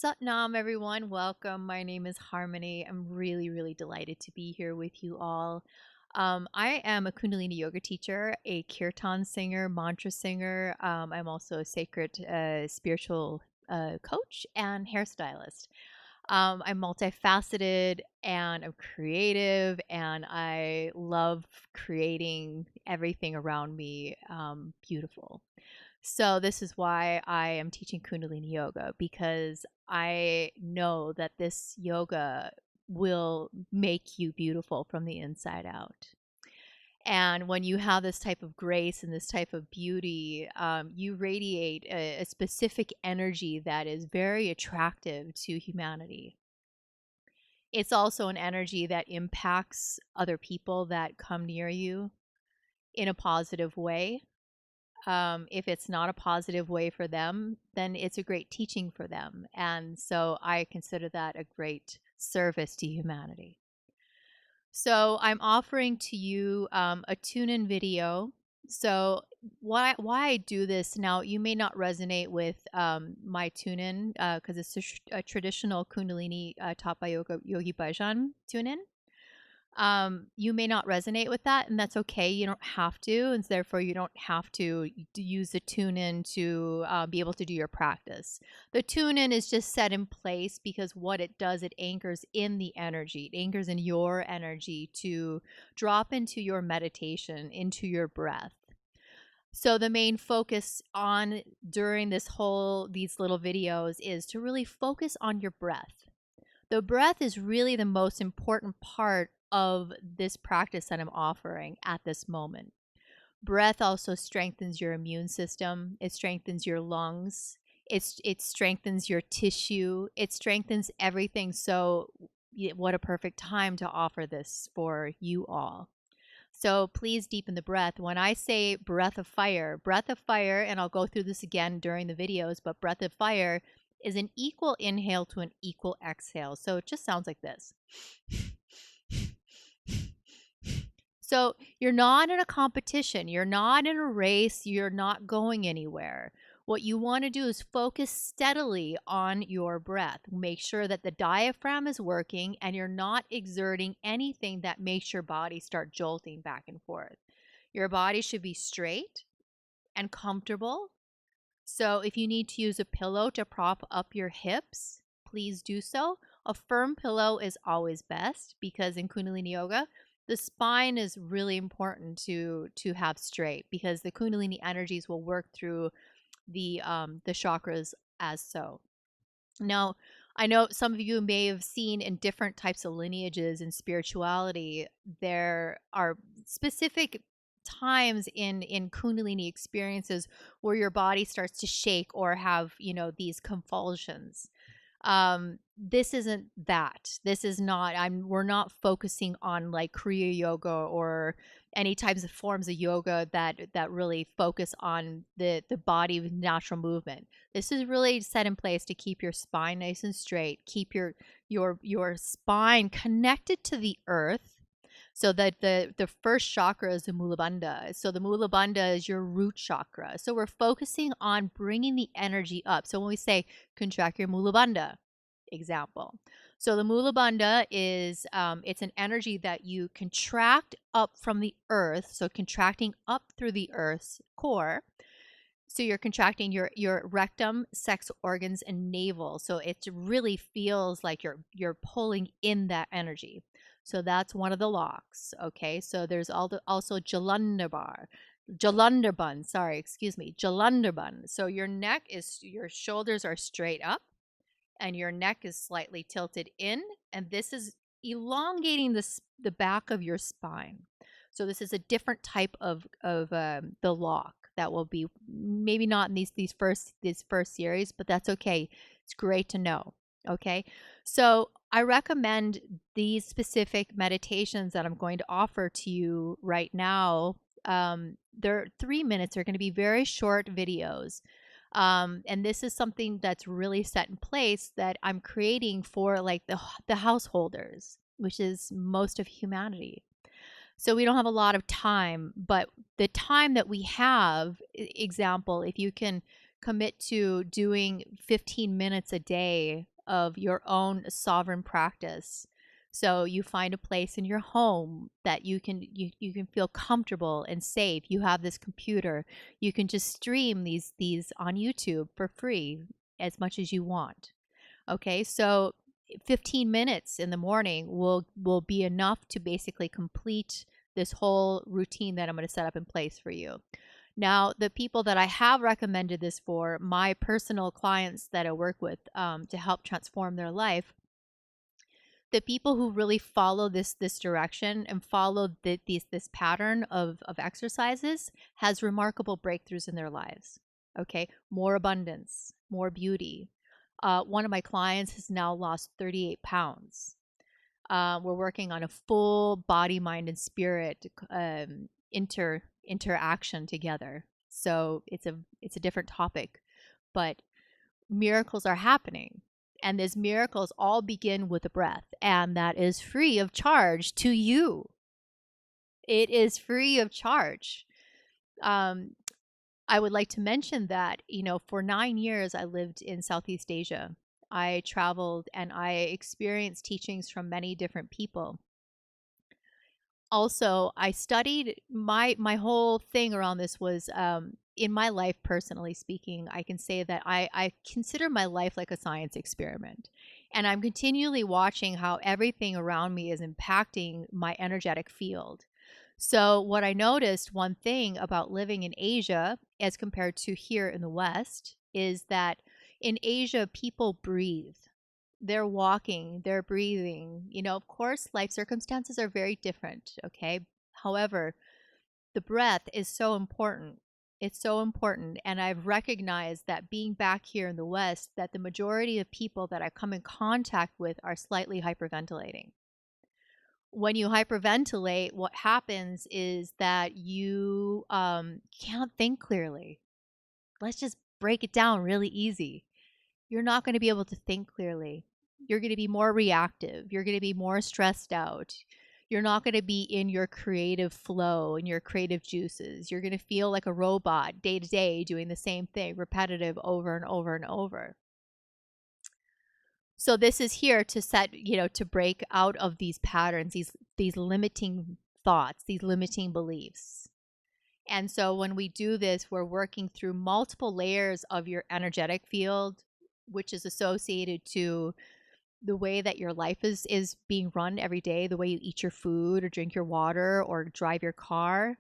Satnam, everyone. Welcome. My name is Harmony. I'm really delighted to be here with you all. I am a Kundalini Yoga teacher, a kirtan singer, mantra singer. I'm also a sacred spiritual coach and hairstylist. I'm multifaceted and I'm creative, and I love creating everything around me beautiful. So this is why I am teaching Kundalini Yoga, because I know that this yoga will make you beautiful from the inside out. And when you have this type of grace and this type of beauty, you radiate a specific energy that is very attractive to humanity. It's also an energy that impacts other people that come near you in a positive way. If it's not a positive way for them, then it's a great teaching for them. And so I consider that a great service to humanity. So I'm offering to you a tune-in video. So why I do this now, you may not resonate with my tune-in because it's a traditional Kundalini taught by Yogi Bhajan tune-in. You may not resonate with that, and that's okay. You don't have to, and therefore you don't have to use the tune in to be able to do your practice. The tune in is just set in place because what it does, it anchors in the energy, it anchors in your energy to drop into your meditation, into your breath. So the main focus on during these little videos is to really focus on your breath. The breath is really the most important part of this practice that I'm offering at this moment. Breath also strengthens your immune system. It strengthens your lungs. It strengthens your tissue. It strengthens everything. So what a perfect time to offer this for you all. So please deepen the breath. When I say breath of fire, and I'll go through this again during the videos, but breath of fire is an equal inhale to an equal exhale. So it just sounds like this. So you're not in a competition. You're not in a race. You're not going anywhere. What you want to do is focus steadily on your breath. Make sure that the diaphragm is working and you're not exerting anything that makes your body start jolting back and forth. Your body should be straight and comfortable. So if you need to use a pillow to prop up your hips, please do so. A firm pillow is always best because in Kundalini Yoga, the spine is really important to have straight, because the Kundalini energies will work through the chakras as so. Now, I know some of you may have seen in different types of lineages in spirituality, there are specific times in Kundalini experiences where your body starts to shake or have, these convulsions. This isn't that. This is not, we're not focusing on like Kriya yoga or any types of forms of yoga that really focus on the body with natural movement. This is really set in place to keep your spine nice and straight, keep your spine connected to the earth. So that the first chakra is the Mulabandha. So the Mulabandha is your root chakra. So we're focusing on bringing the energy up. So when we say contract your Mulabandha, example. So the Mulabandha is it's an energy that you contract up from the earth. So contracting up through the earth's core. So you're contracting your rectum, sex organs, and navel. So it really feels like you're pulling in that energy. So that's one of the locks. Okay. So there's also Jalandharband. Sorry, excuse me, Jalandharband. So your shoulders are straight up, and your neck is slightly tilted in, and this is elongating the back of your spine. So this is a different type of the lock that will be maybe not in these first series, but that's okay. It's great to know. Okay, so I recommend these specific meditations that I'm going to offer to you right now. They're 3 minutes. They're going to be very short videos. And this is something that's really set in place that I'm creating for like the householders, which is most of humanity. So we don't have a lot of time, but the time that we have, example, if you can commit to doing 15 minutes a day of your own sovereign practice. So you find a place in your home that you can feel comfortable and safe. You have this computer. You can just stream these on YouTube for free as much as you want. Okay? So 15 minutes in the morning will be enough to basically complete this whole routine that I'm going to set up in place for you. Now, the people that I have recommended this for, my personal clients that I work with to help transform their life, the people who really follow this direction and follow this pattern of exercises has remarkable breakthroughs in their lives. Okay, more abundance, more beauty. One of my clients has now lost 38 pounds. We're working on a full body, mind, and spirit interaction together. So it's a different topic, but miracles are happening. And these miracles all begin with a breath, and that is free of charge to you. It is free of charge. Um, I would like to mention that, for 9 years, I lived in Southeast Asia. I traveled and I experienced teachings from many different people. Also, I studied my whole thing around this was in my life, personally speaking, I can say that I consider my life like a science experiment. And I'm continually watching how everything around me is impacting my energetic field. So, what I noticed, one thing about living in Asia as compared to here in the West, is that in Asia, people breathe. They're walking, they're breathing. Of course, life circumstances are very different, okay? However, the breath is so important. It's so important. And I've recognized that being back here in the West, that the majority of people that I come in contact with are slightly hyperventilating. When you hyperventilate, what happens is that you can't think clearly. Let's just break it down really easy. You're not going to be able to think clearly. You're going to be more reactive. You're going to be more stressed out. You're not going to be in your creative flow and your creative juices. You're going to feel like a robot day to day doing the same thing, repetitive over and over and over. So this is here to to break out of these patterns, these limiting thoughts, these limiting beliefs. And so when we do this, we're working through multiple layers of your energetic field, which is associated to the way that your life is being run every day, the way you eat your food or drink your water or drive your car,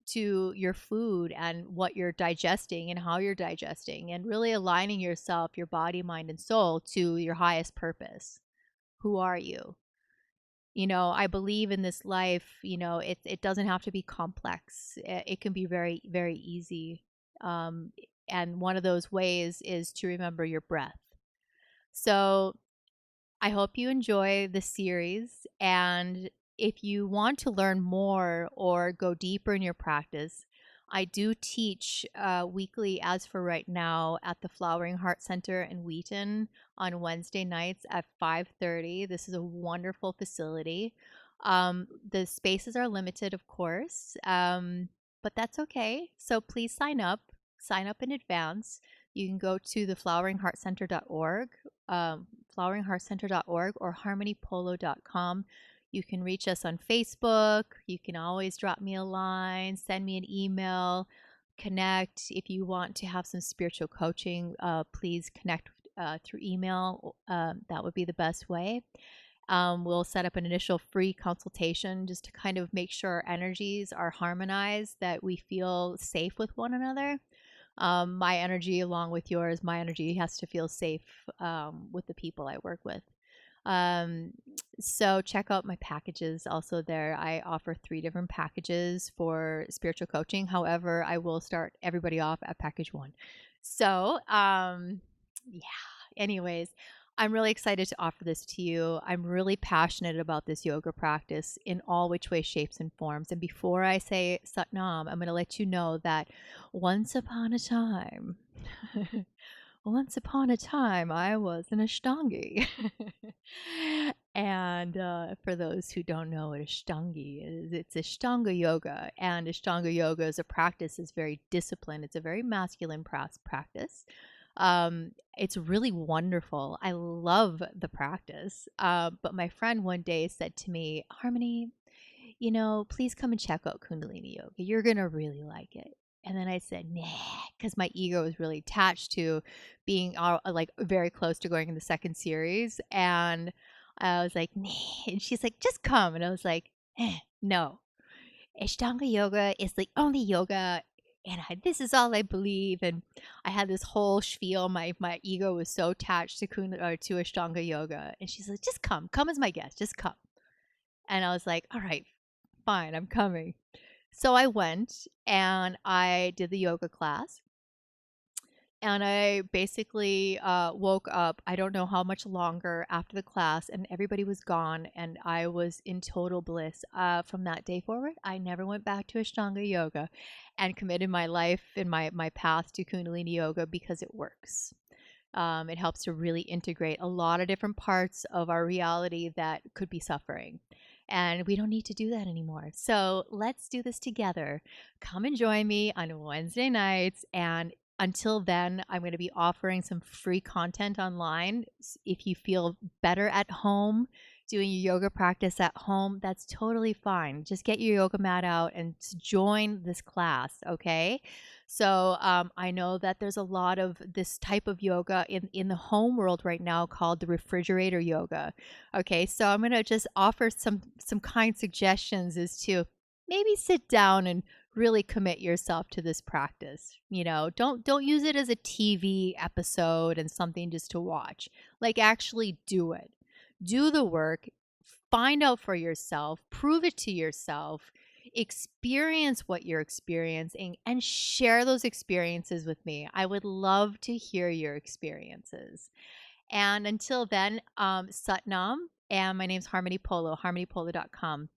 to your food and what you're digesting and how you're digesting, and really aligning yourself, your body, mind, and soul to your highest purpose. Who are you? I believe in this life, it doesn't have to be complex. It can be very, very easy. Um, and one of those ways is to remember your breath. So I hope you enjoy the series. And if you want to learn more or go deeper in your practice, I do teach weekly, as for right now, at the Flowering Heart Center in Wheaton on Wednesday nights at 5:30. This is a wonderful facility. The spaces are limited, of course, but that's okay. So please sign up. Sign up in advance. You can go to the floweringheartcenter.org, floweringheartcenter.org, or harmonypolo.com. You can reach us on Facebook. You can always drop me a line, send me an email, connect. If you want to have some spiritual coaching, please connect through email. That would be the best way. We'll set up an initial free consultation just to kind of make sure our energies are harmonized, that we feel safe with one another. My energy, along with yours, my energy has to feel safe with the people I work with. So check out my packages also there. I offer 3 different packages for spiritual coaching. However, I will start everybody off at package 1. So, yeah, anyways, I'm really excited to offer this to you. I'm really passionate about this yoga practice in all which ways, shapes, and forms. And before I say Satnam, I'm going to let you know that once upon a time, once upon a time, I was an Ashtangi. And for those who don't know what Ashtangi is, it's Ashtanga yoga. And Ashtanga yoga as a practice is very disciplined. It's a very masculine practice. It's really wonderful. I love the practice. But my friend one day said to me, Harmony, please come and check out Kundalini Yoga. You're going to really like it. And then I said, nah, because my ego was really attached to being like very close to going in the second series. And I was like, nah. And she's like, just come. And I was like, no. Ashtanga yoga is the only yoga. And this is all I believe. And I had this whole spiel. My ego was so attached to to Ashtanga yoga. And she's like, just come as my guest, just come. And I was like, all right, fine, I'm coming. So I went and I did the yoga class. And I basically woke up, I don't know how much longer after the class, and everybody was gone. And I was in total bliss. From that day forward, I never went back to Ashtanga yoga and committed my life and my path to Kundalini yoga because it works. It helps to really integrate a lot of different parts of our reality that could be suffering. And we don't need to do that anymore. So let's do this together. Come and join me on Wednesday nights. And until then, I'm going to be offering some free content online. If you feel better at home, doing your yoga practice at home, that's totally fine. Just get your yoga mat out and join this class, okay? So I know that there's a lot of this type of yoga in the home world right now called the refrigerator yoga. Okay, so I'm gonna just offer some kind suggestions as to maybe sit down and really commit yourself to this practice. Don't use it as a TV episode and something just to watch. Like actually do it. Do the work, find out for yourself, prove it to yourself, experience what you're experiencing, and share those experiences with me. I would love to hear your experiences. And until then, Satnam, and my name's Harmony Polo, harmonypolo.com.